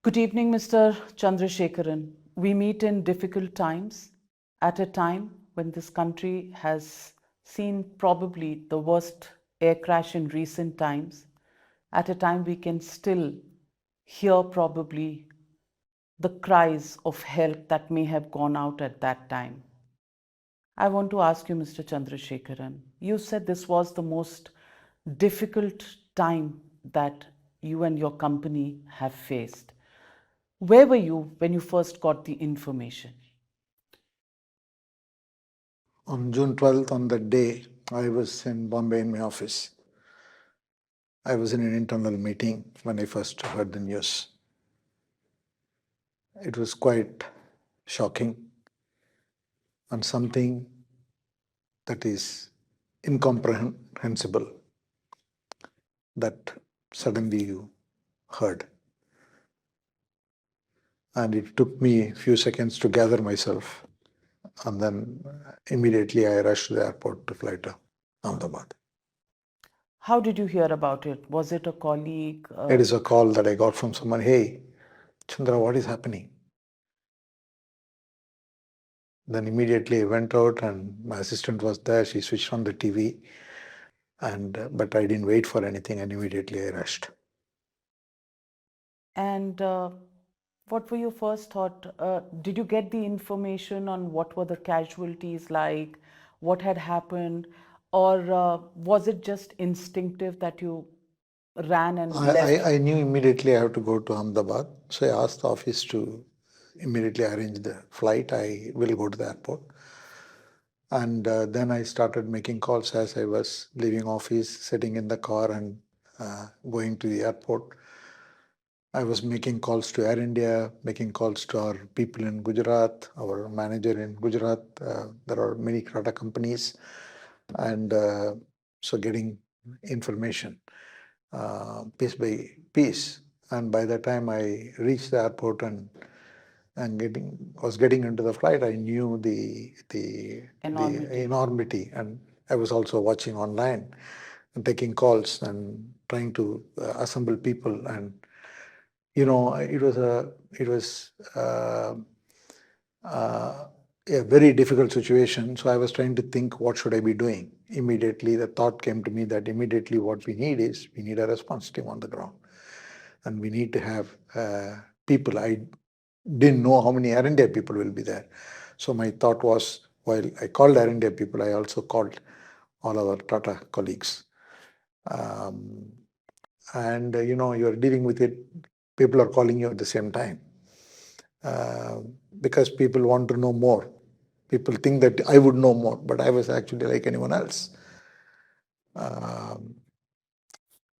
Good evening, Mr. Chandrasekaran. We meet in difficult times, at a time when this country has seen probably the worst air crash in recent times, at a time we can still hear probably the cries of help that may have gone out at that time. I want to ask you, Mr. Chandrasekaran, you said this was the most difficult time that you and your company have faced. Where were you when you first got the information? On June 12th, on that day, I was in Bombay in my office. I was in an internal meeting when I first heard the news. It was quite shocking and something that is incomprehensible that suddenly you heard. And it took me a few seconds to gather myself. And then immediately I rushed to the airport to fly to Ahmedabad. How did you hear about it? Was it a colleague? It is a call that I got from someone, hey, Chandra, what is happening? Then immediately I went out and my assistant was there. She switched on the TV, but I didn't wait for anything and immediately I rushed. And what were your first thought? Did you get the information on what were the casualties like, what had happened, or was it just instinctive that you ran and left? I knew immediately I have to go to Ahmedabad. So I asked the office to immediately arrange the flight. I will go to the airport. And then I started making calls as I was leaving office, sitting in the car and going to the airport. I was making calls to Air India, making calls to our people in Gujarat, our manager in Gujarat. There are many Tata companies, and so getting information piece by piece. And by the time I reached the airport and was getting into the flight, I knew the enormity, and I was also watching online and taking calls and trying to assemble people. And it was a very difficult situation. So I was trying to think, what should I be doing? Immediately, the thought came to me that immediately what we need a response team on the ground, and we need to have people. I didn't know how many Air India people will be there. So my thought was, while I called Air India people, I also called all our Tata colleagues. And you're dealing with it, people are calling you at the same time. Because people want to know more. People think that I would know more, but I was actually like anyone else.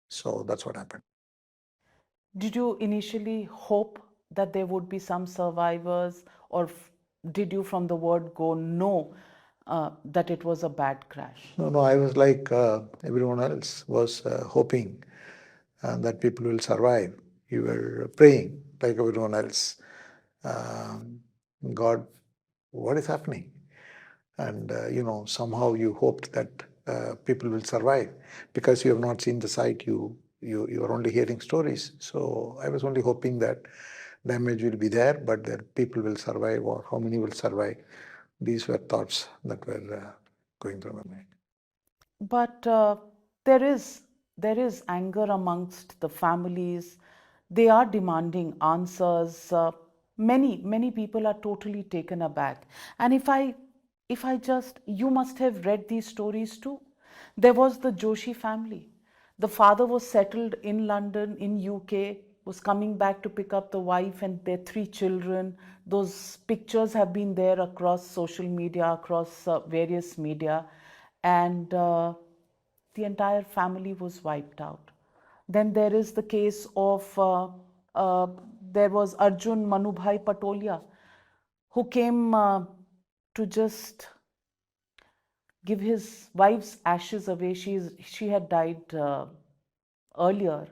So that's what happened. Did you initially hope that there would be some survivors, or did you from the word go know that it was a bad crash? No, I was like everyone else was hoping that people will survive. You were praying like everyone else. God, what is happening? And somehow you hoped that people will survive because you have not seen the site. You are only hearing stories. So I was only hoping that damage will be there, but that people will survive, or how many will survive. These were thoughts that were going through my mind. But there is anger amongst the families. They are demanding answers. Many people are totally taken aback. And if I just, you must have read these stories too. There was the Joshi family. The father was settled in London, in UK, was coming back to pick up the wife and their 3 children. Those pictures have been there across social media, across various media, and the entire family was wiped out. Then there is the case of there was Arjun Manubhai Patolia, who came to just give his wife's ashes away. She had died earlier.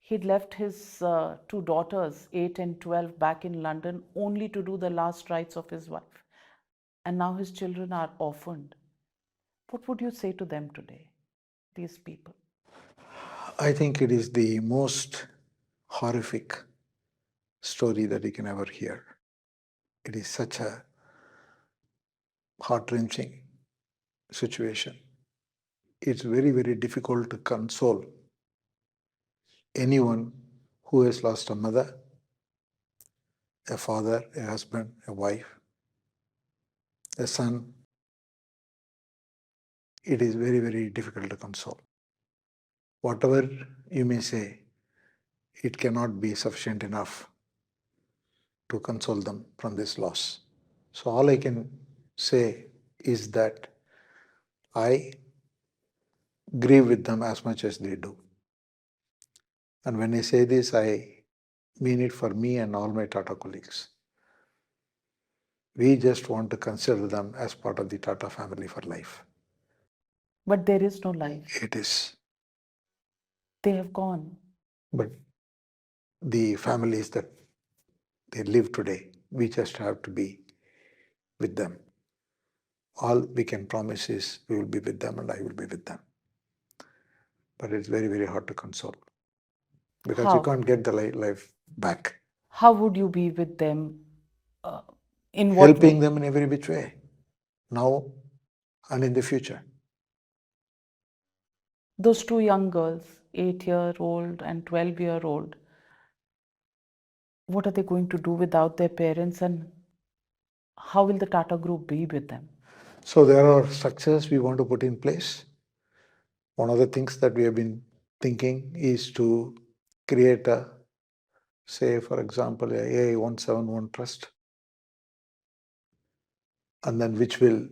He'd left his 2 daughters, 8 and 12, back in London only to do the last rites of his wife. And now his children are orphaned. What would you say to them today, these people? I think it is the most horrific story that you can ever hear. It is such a heart-wrenching situation. It's very, very difficult to console anyone who has lost a mother, a father, a husband, a wife, a son. It is very, very difficult to console. Whatever you may say, it cannot be sufficient enough to console them from this loss. So all I can say is that I grieve with them as much as they do. And when I say this, I mean it for me and all my Tata colleagues. We just want to consider them as part of the Tata family for life. But there is no life. It is. They have gone. But the families that they live today, we just have to be with them. All we can promise is we will be with them and I will be with them. But it's very, very hard to console because you How? can't get the life back. How would you be with them? In what Helping way? them in every which way, now and in the future. Those two young girls, 8-year-old and 12-year-old, what are they going to do without their parents, and how will the Tata Group be with them? So there are structures we want to put in place. One of the things that we have been thinking is to create a, say, for example, a AI 171 trust, and then which will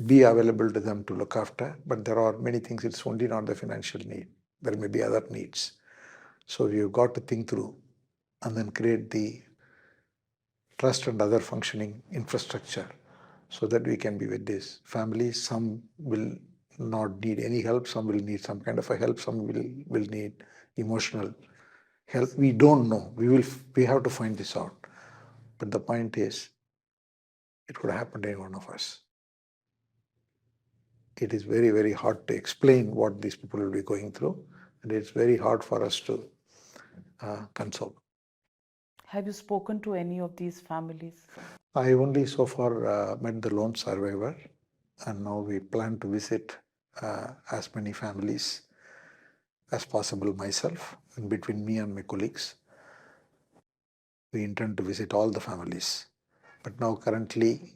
be available to them to look after. But there are many things, it's only not the financial need. There may be other needs. So you've got to think through and then create the trust and other functioning infrastructure so that we can be with these families. Some will not need any help, some will need some kind of a help, some will need emotional help. We don't know. We have to find this out. But the point is, it could happen to any one of us. It is very, very hard to explain what these people will be going through, and it's very hard for us to console. Have you spoken to any of these families? I only so far met the lone survivor, and now we plan to visit as many families as possible myself, and between me and my colleagues, we intend to visit all the families. But now currently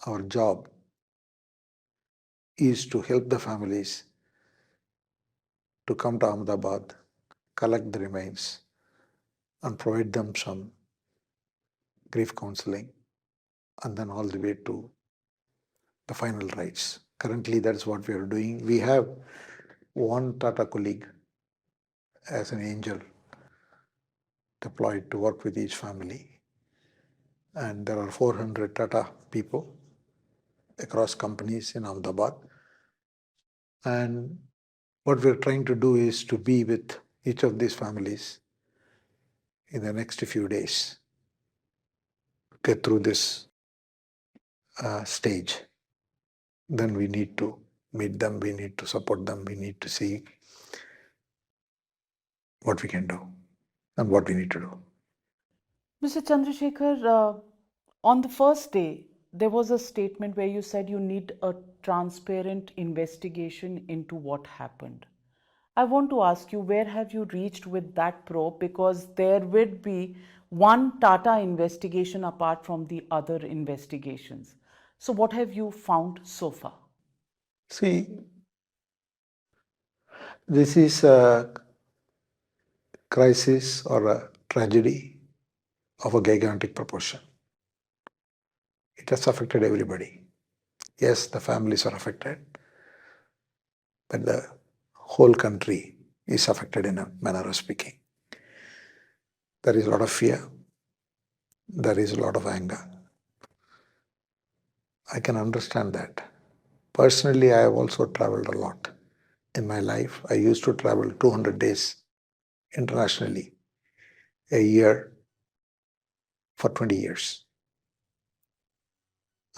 our job is to help the families to come to Ahmedabad, collect the remains, and provide them some grief counseling, and then all the way to the final rites. Currently, that's what we are doing. We have one Tata colleague as an angel deployed to work with each family. And there are 400 Tata people across companies in Ahmedabad. And what we're trying to do is to be with each of these families in the next few days, get through this stage. Then we need to meet them, we need to support them, we need to see what we can do and what we need to do. Mr. Chandrasekhar, on the first day, there was a statement where you said you need a transparent investigation into what happened. I want to ask you, where have you reached with that probe? Because there would be one Tata investigation apart from the other investigations. So, what have you found so far? See, this is a crisis or a tragedy of a gigantic proportion. It has affected everybody. Yes, the families are affected, but the whole country is affected in a manner of speaking. There is a lot of fear, there is a lot of anger. I can understand that. Personally, I have also traveled a lot. In my life, I used to travel 200 days internationally a year for 20 years.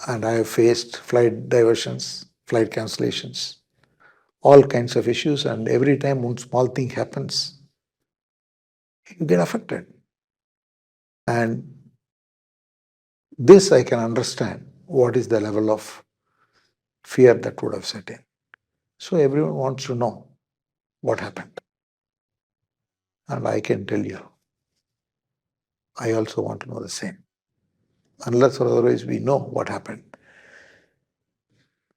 And I have faced flight diversions, flight cancellations, all kinds of issues. And every time one small thing happens, you get affected. And this I can understand what is the level of fear that would have set in. So everyone wants to know what happened. And I can tell you, I also want to know the same. Unless or otherwise we know what happened,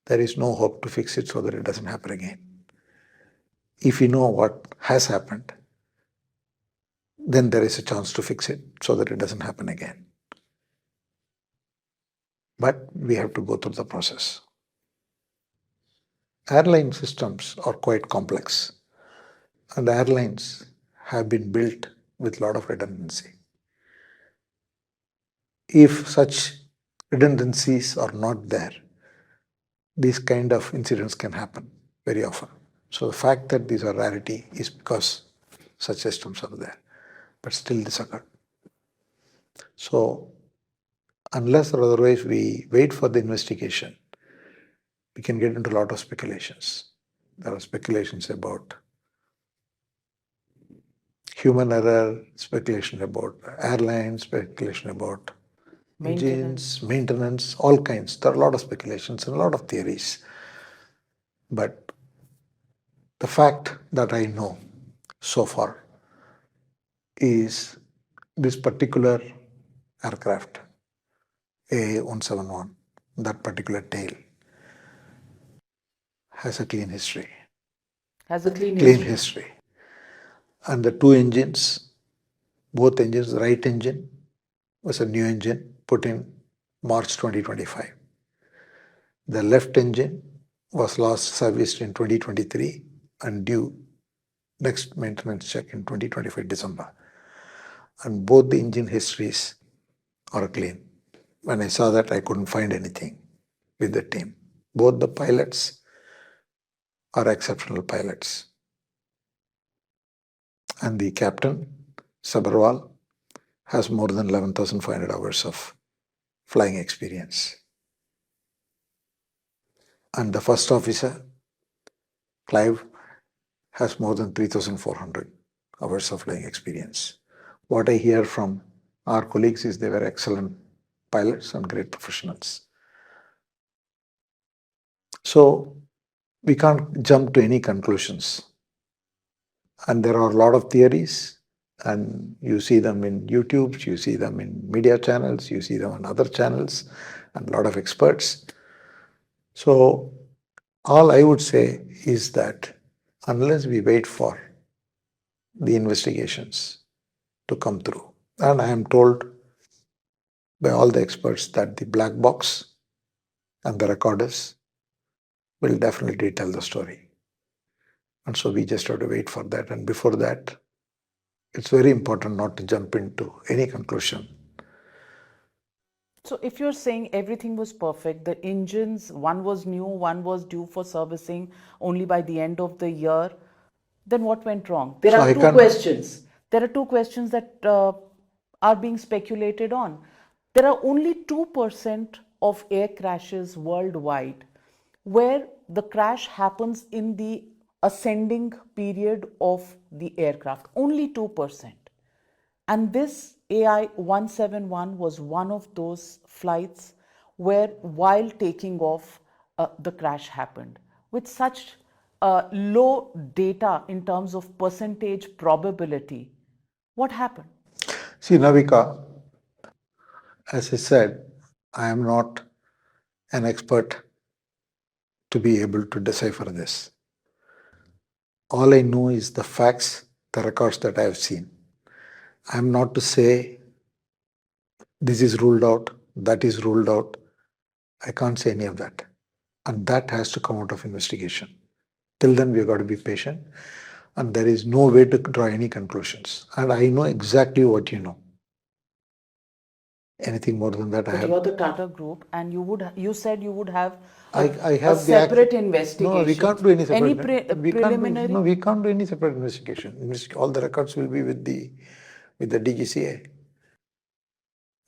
there is no hope to fix it so that it doesn't happen again. If we know what has happened, then there is a chance to fix it so that it doesn't happen again. But we have to go through the process. Airline systems are quite complex, and the airlines have been built with a lot of redundancy. If such redundancies are not there, these kind of incidents can happen very often. So the fact that these are rarity is because such systems are there, but still this occurred. So unless or otherwise we wait for the investigation, we can get into a lot of speculations. There are speculations about human error, speculation about airlines, speculation about engines, maintenance, all kinds. There are a lot of speculations and a lot of theories. But the fact that I know so far is this particular aircraft, A171, that particular tail, has a clean history. Has a clean Clean history. history. And the two engines, both engines, the right engine was a new engine put in March 2025. The left engine was last serviced in 2023 and due next maintenance check in 2025 December. And both the engine histories are clean. When I saw that, I couldn't find anything with the team. Both the pilots are exceptional pilots. And the captain, Sabarwal, has more than 11,500 hours of flying experience. And the first officer, Clive, has more than 3,400 hours of flying experience. What I hear from our colleagues is they were excellent pilots and great professionals. So we can't jump to any conclusions. And there are a lot of theories, and you see them in YouTube, you see them in media channels, you see them on other channels, and a lot of experts. So all I would say is that unless we wait for the investigations to come through, and I am told by all the experts that the black box and the recorders will definitely tell the story. And so we just have to wait for that. And before that, it's very important not to jump into any conclusion. So if you're saying everything was perfect, the engines, one was new, one was due for servicing only by the end of the year, then what went wrong? There So are I two can't- questions. There are two questions that are being speculated on. There are only 2% of air crashes worldwide where the crash happens in the ascending period of the aircraft. Only 2%. And this AI 171 was one of those flights where, while taking off, the crash happened. With such low data in terms of percentage probability, what happened? See, Navika, as I said, I am not an expert to be able to decipher this. All I know is the facts, the records that I have seen. I'm not to say this is ruled out, that is ruled out. I can't say any of that. And that has to come out of investigation. Till then, we've got to be patient. And there is no way to draw any conclusions. And I know exactly what you know. Anything more than that, I But have. you're the Tata Group, and you said you would have I a have the separate investigation. No, we can't do any separate. Any preliminary? No, we can't do any separate investigation. All the records will be with the DGCA,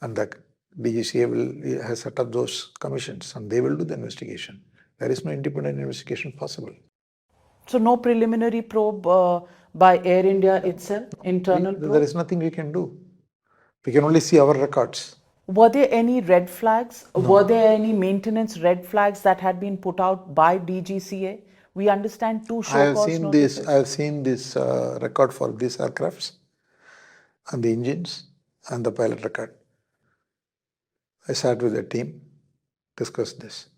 and the DGCA has set up those commissions, and they will do the investigation. There is no independent investigation possible. So no preliminary probe by Air India itself, internal probe? There is nothing we can do. We can only see our records. Were there any red flags? No. Were there any maintenance red flags that had been put out by DGCA? We understand two I show have cause seen this. notices. I have seen this record for these aircrafts and the engines and the pilot record. I sat with the team, discussed this,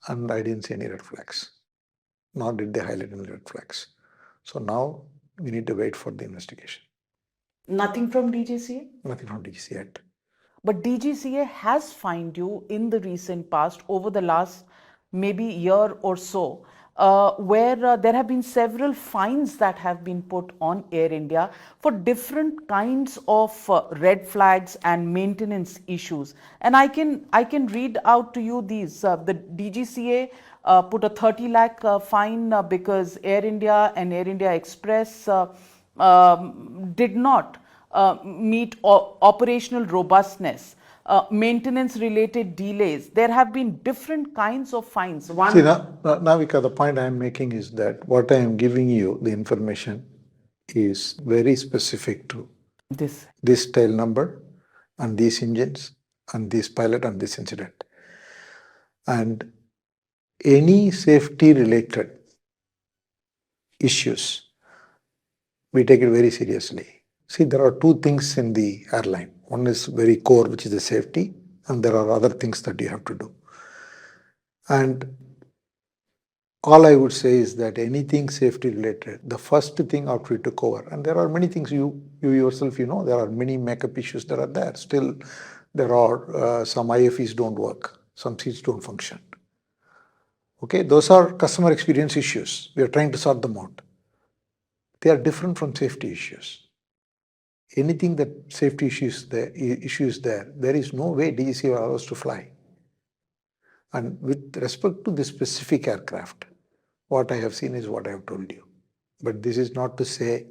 and I didn't see any red flags. Nor did they highlight any red flags. So now we need to wait for the investigation. Nothing from DGCA? Nothing from DGCA yet. But DGCA has fined you in the recent past over the last maybe year or so, where there have been several fines that have been put on Air India for different kinds of red flags and maintenance issues. And I can read out to you these. The DGCA put a 30 lakh fine because Air India and Air India Express did not meet operational robustness, maintenance related delays. There have been different kinds of fines. See, Navika, the point I am making is that what I am giving you, the information, is very specific to this tail number and these engines and this pilot and this incident. And any safety related issues, we take it very seriously. See, there are two things in the airline. One is very core, which is the safety, and there are other things that you have to do. And all I would say is that anything safety related, the first thing after we took over, and there are many things you yourself, there are many makeup issues that are there. Still, there are some IFEs don't work, some seats don't function. Okay, those are customer experience issues. We are trying to sort them out. They are different from safety issues. Anything that safety issues there, there is no way DGCA will allow us to fly. And with respect to this specific aircraft, what I have seen is what I have told you. But this is not to say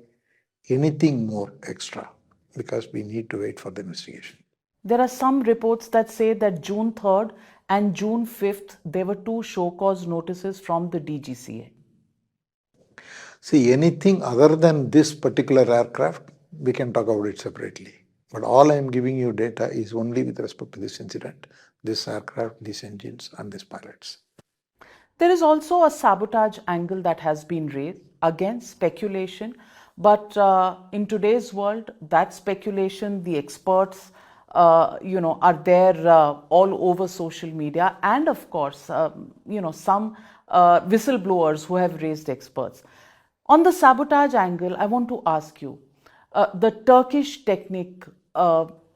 anything more extra because we need to wait for the investigation. There are some reports that say that June 3rd and June 5th, there were two show cause notices from the DGCA. See, anything other than this particular aircraft, we can talk about it separately. But all I am giving you data is only with respect to this incident, this aircraft, these engines, and these pilots. There is also a sabotage angle that has been raised, again speculation, but in today's world, that speculation, the experts, are there all over social media, and of course, some whistleblowers who have raised experts. On the sabotage angle, I want to ask you, the Turkish technique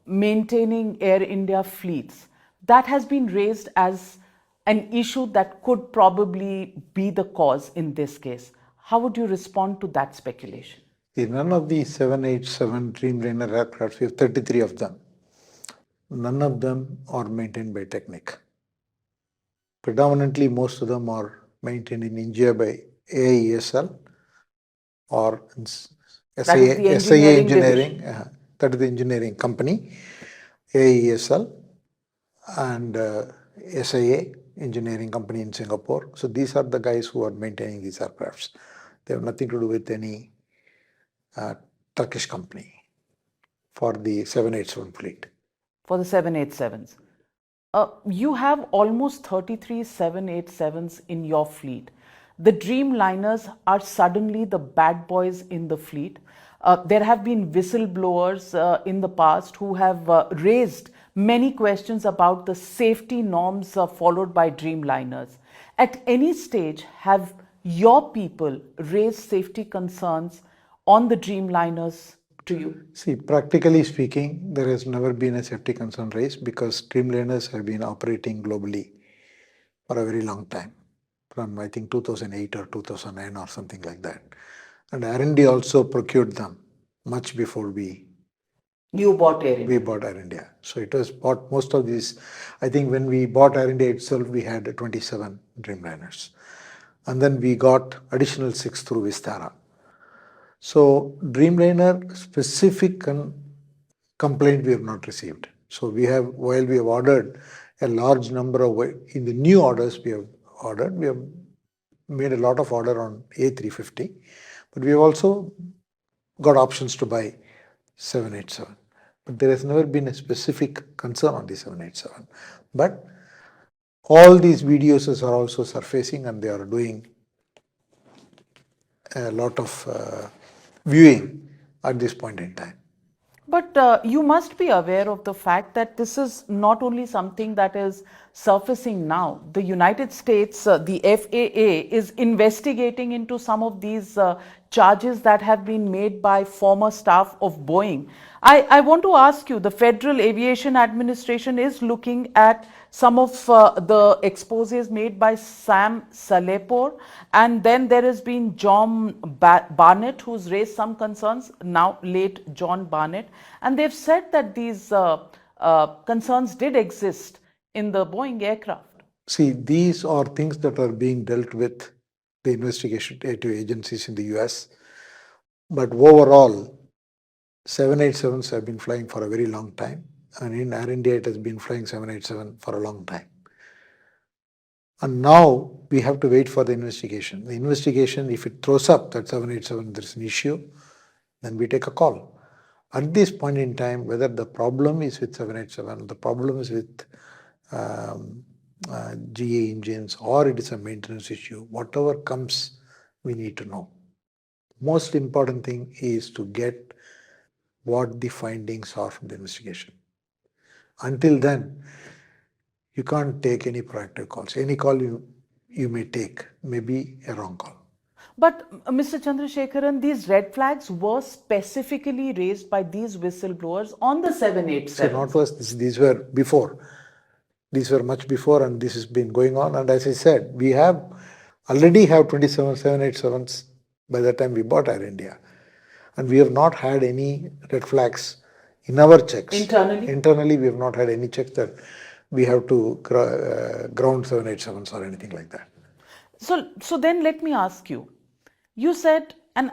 maintaining Air India fleets, that has been raised as an issue that could probably be the cause in this case. How would you respond to that speculation? In none of the 787 Dreamliner aircraft, we have 33 of them. None of them are maintained by Technic. Predominantly, most of them are maintained in India by AIESL or SIA Engineering, that is the engineering company, AIESL and SIA Engineering Company in Singapore. So these are the guys who are maintaining these aircrafts. They have nothing to do with any Turkish company for the 787 fleet. For the 787s. You have almost 33 787s in your fleet. The Dreamliners are suddenly the bad boys in the fleet. There have been whistleblowers in the past who have raised many questions about the safety norms followed by Dreamliners. At any stage, have your people raised safety concerns on the Dreamliners to you? See, practically speaking, there has never been a safety concern raised because Dreamliners have been operating globally for a very long time, from I think 2008 or 2009 or something like that. And R&D also procured them much before You bought Air India. we bought Air India. So it was bought most of these. I think when we bought Air India itself, we had 27 Dreamliners. And then we got additional 6 through Vistara. So Dreamliner specific complaint we have not received. So while we have ordered a large number of, in the new orders we have made a lot of order on A350, but we have also got options to buy 787. But there has never been a specific concern on the 787. But all these videos are also surfacing and they are doing a lot of viewing at this point in time. But you must be aware of the fact that this is not only something that is surfacing now. The United States, the FAA, is investigating into some of these charges that have been made by former staff of Boeing. I want to ask you, the Federal Aviation Administration is looking at some of the exposes made by Sam Salepur, and then there has been John Barnett, who's raised some concerns, now late John Barnett, and they've said that these concerns did exist in the Boeing aircraft. See, these are things that are being dealt with the investigative agencies in the US. But overall, 787s have been flying for a very long time. And in Air India, it has been flying 787 for a long time. And now we have to wait for the investigation. The investigation, if it throws up that 787 there's an issue, then we take a call. At this point in time, whether the problem is with 787, the problem is with GA engines, or it is a maintenance issue, whatever comes, we need to know. Most important thing is to get what the findings are from the investigation. Until then, you can't take any proactive calls. Any call you may take may be a wrong call. But Mr. Chandrasekaran, these red flags were specifically raised by these whistleblowers on the 787. So not was these were before. These were much before, and this has been going on. And as I said, we already have 27 787s by the time we bought Air India, and we have not had any red flags in our checks. Internally, we have not had any checks that we have to ground 787s or anything like that. So then let me ask you. You said, and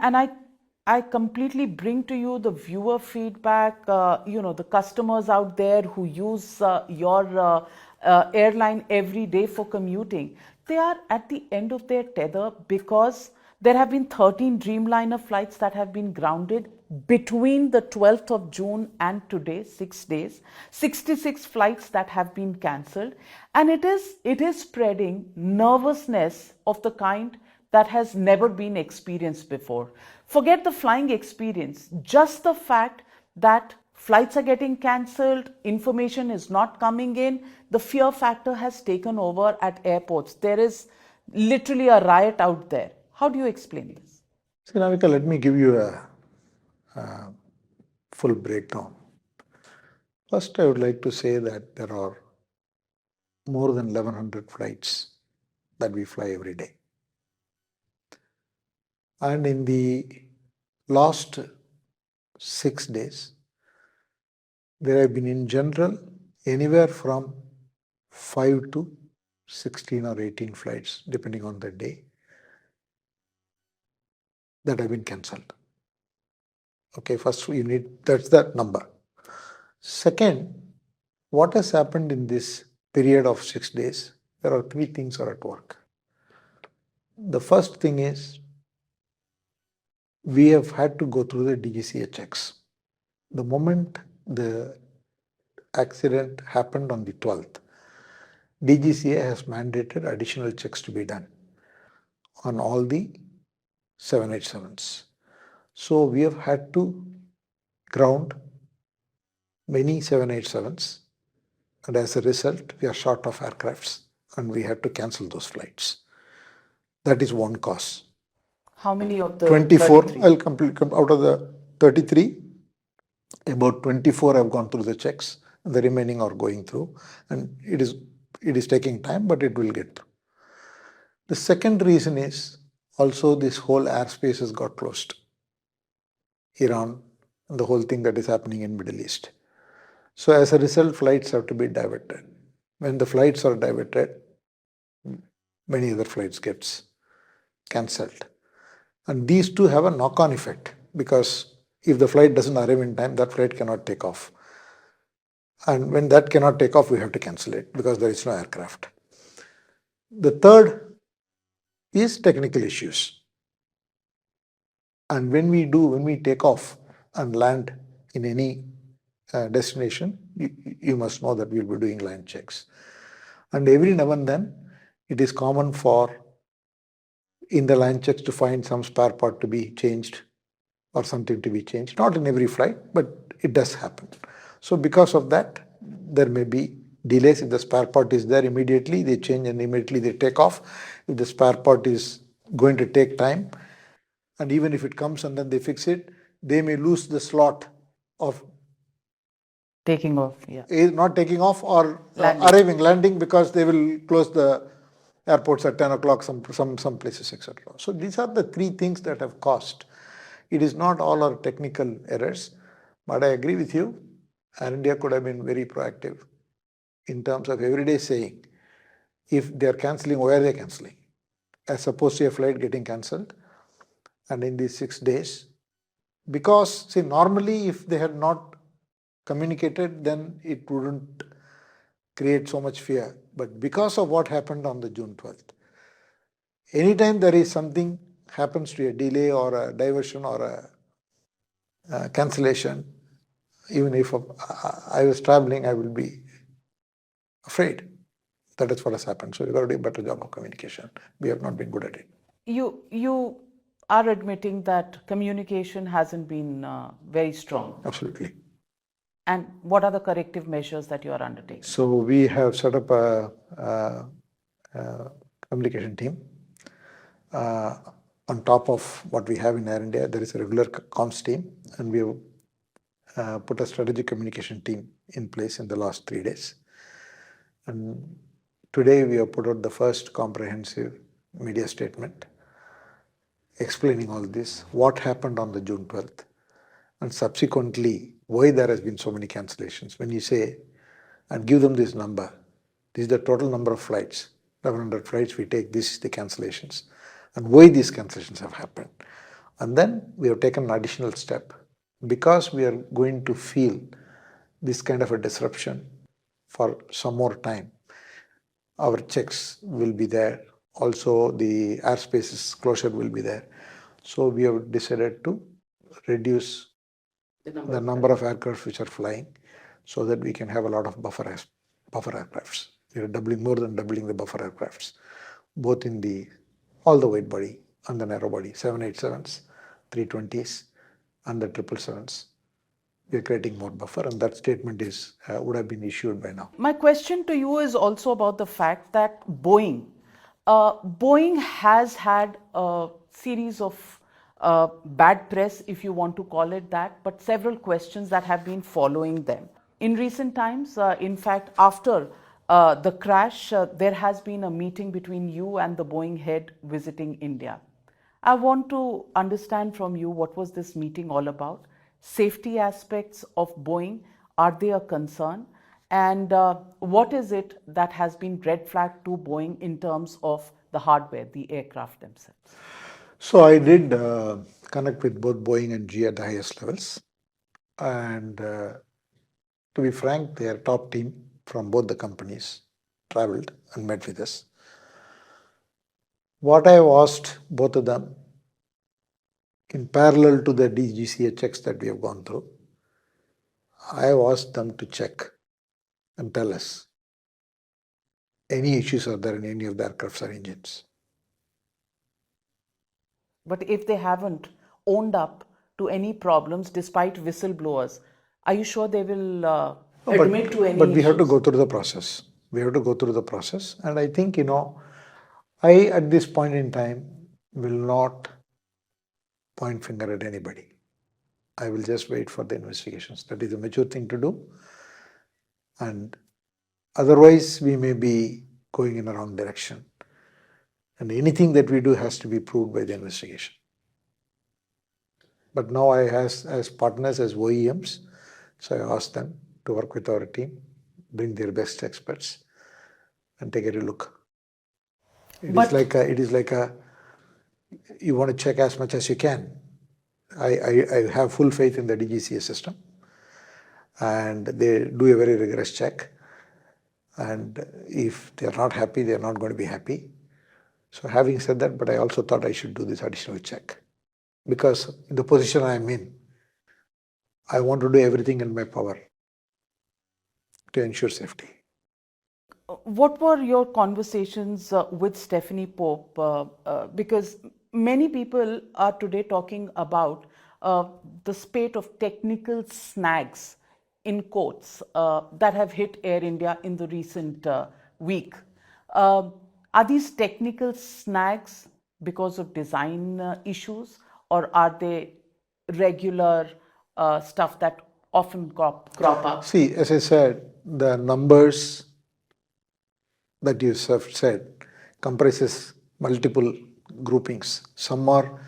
I completely bring to you the viewer feedback, the customers out there who use your airline every day for commuting. They are at the end of their tether because there have been 13 Dreamliner flights that have been grounded between the 12th of June and today, 6 days, 66 flights that have been cancelled, and it is spreading nervousness of the kind that has never been experienced before. Forget the flying experience, just the fact that flights are getting cancelled, information is not coming in, the fear factor has taken over at airports. There is literally a riot out there. How do you explain this? So, Navika, let me give you a full breakdown. First, I would like to say that there are more than 1,100 flights that we fly every day. And in the last 6 days, there have been in general anywhere from 5 to 16 or 18 flights, depending on the day, that have been cancelled. Okay, first that's that number. Second, what has happened in this period of 6 days? There are 3 things are at work. The first thing is we have had to go through the DGCA checks. The moment the accident happened on the 12th, DGCA has mandated additional checks to be done on all the 787s. So we have had to ground many 787s, and as a result, we are short of aircrafts and we had to cancel those flights. That is one cause. How many of the 24? 33? I'll complete out of the 33. About 24 have gone through the checks. The remaining are going through, and it is taking time, but it will get through. The second reason is also this whole airspace has got closed. Iran and the whole thing that is happening in Middle East. So as a result, flights have to be diverted. When the flights are diverted, many other flights gets cancelled. And these two have a knock-on effect, because if the flight doesn't arrive in time, that flight cannot take off. And when that cannot take off, we have to cancel it because there is no aircraft. The third is technical issues. And when we take off and land in any destination, you must know that we'll be doing line checks. And every now and then, it is common for in the line checks to find some spare part to be changed or something to be changed. Not in every flight, but it does happen. So because of that, there may be delays. If the spare part is there immediately, they change and immediately they take off. If the spare part is going to take time, and even if it comes and then they fix it, they may lose the slot of Taking off, yeah. not taking off or landing because they will close the airports at 10 o'clock, some places, etc. So these are the three things that have caused. It is not all our technical errors, but I agree with you. Air India could have been very proactive in terms of every day saying, if they are cancelling, why are they cancelling? As opposed to a flight getting cancelled, and in these 6 days, because see, normally if they had not communicated, then it wouldn't create so much fear. But because of what happened on the June 12th, anytime there is something happens to a delay or a diversion or a cancellation, even if I was traveling, I will be afraid. That is what has happened. So we've got to do a better job of communication. We have not been good at it. You are admitting that communication hasn't been very strong. Absolutely. And what are the corrective measures that you are undertaking? So we have set up a communication team. On top of what we have in Air India, there is a regular comms team, and we have put a strategic communication team in place in the last 3 days. And today we have put out the first comprehensive media statement explaining all this, what happened on the June 12th, and subsequently why there has been so many cancellations. When you say, and give them this number, this is the total number of flights, 1100 flights we take, this is the cancellations, and why these cancellations have happened. And then we have taken an additional step. Because we are going to feel this kind of a disruption for some more time, our checks will be there. Also, the airspaces closure will be there. So we have decided to reduce the number of aircraft which are flying, so that we can have a lot of buffer aircrafts. We are more than doubling the buffer aircrafts, both in all the wide body and the narrow body, 787s, 320s, and the 777s. We are creating more buffer, and that statement would have been issued by now. My question to you is also about the fact that Boeing has had a series of bad press, if you want to call it that, but several questions that have been following them. In recent times, in fact, after the crash, there has been a meeting between you and the Boeing head visiting India. I want to understand from you, what was this meeting all about? Safety aspects of Boeing, are they a concern? And what is it that has been red flagged to Boeing in terms of the hardware, the aircraft themselves? So I did connect with both Boeing and GE at the highest levels. And to be frank, their top team from both the companies traveled and met with us. What I have asked both of them, in parallel to the DGCA checks that we have gone through, I have asked them to check and tell us any issues are there in any of the aircrafts or engines. But if they haven't owned up to any problems despite whistleblowers, are you sure they will admit to any But we have to issues? go through the process. We have to go through the process. And I think, I at this point in time will not point finger at anybody. I will just wait for the investigations. That is a mature thing to do. And otherwise, we may be going in a wrong direction. And anything that we do has to be proved by the investigation. But now I as partners, as OEMs, so I asked them to work with our team, bring their best experts, and take a look. It is like you want to check as much as you can. I have full faith in the DGCA system, and they do a very rigorous check. And if they are not happy, they are not going to be happy. So having said that, but I also thought I should do this additional check, because in the position I am in, I want to do everything in my power to ensure safety. What were your conversations with Stephanie Pope? Because many people are today talking about the spate of technical snags, in quotes, that have hit Air India in the recent week. Uh, are these technical snags because of design issues, or are they regular stuff that often crop up? See, as I said, the numbers that you have said comprises multiple groupings. Some are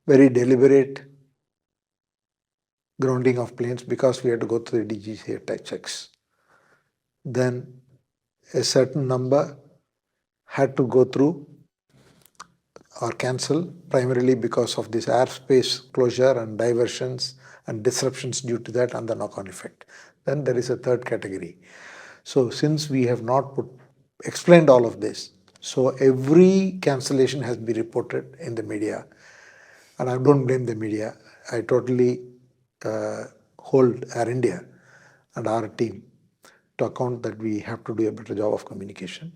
very deliberate grounding of planes because we had to go through the DGCA type checks. Then a certain number had to go through or cancel primarily because of this airspace closure and diversions and disruptions due to that and the knock-on effect. Then there is a third category. So since we have not explained all of this, so every cancellation has been reported in the media, and I don't blame the media. I totally hold Air India and our team to account that we have to do a better job of communication.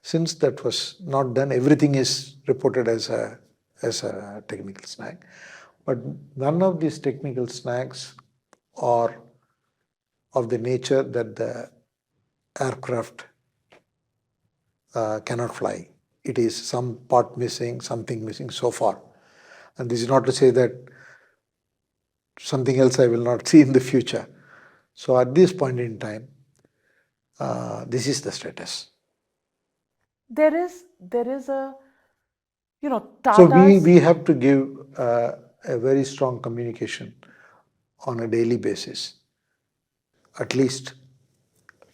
Since that was not done, everything is reported as a technical snag. But none of these technical snags are of the nature that the aircraft cannot fly. It is some part missing, something missing so far. And this is not to say that something else I will not see in the future. So at this point in time, this is the status. There is a, So Tata's. we have to give a very strong communication on a daily basis, at least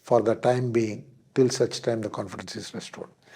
for the time being, till such time the confidence is restored.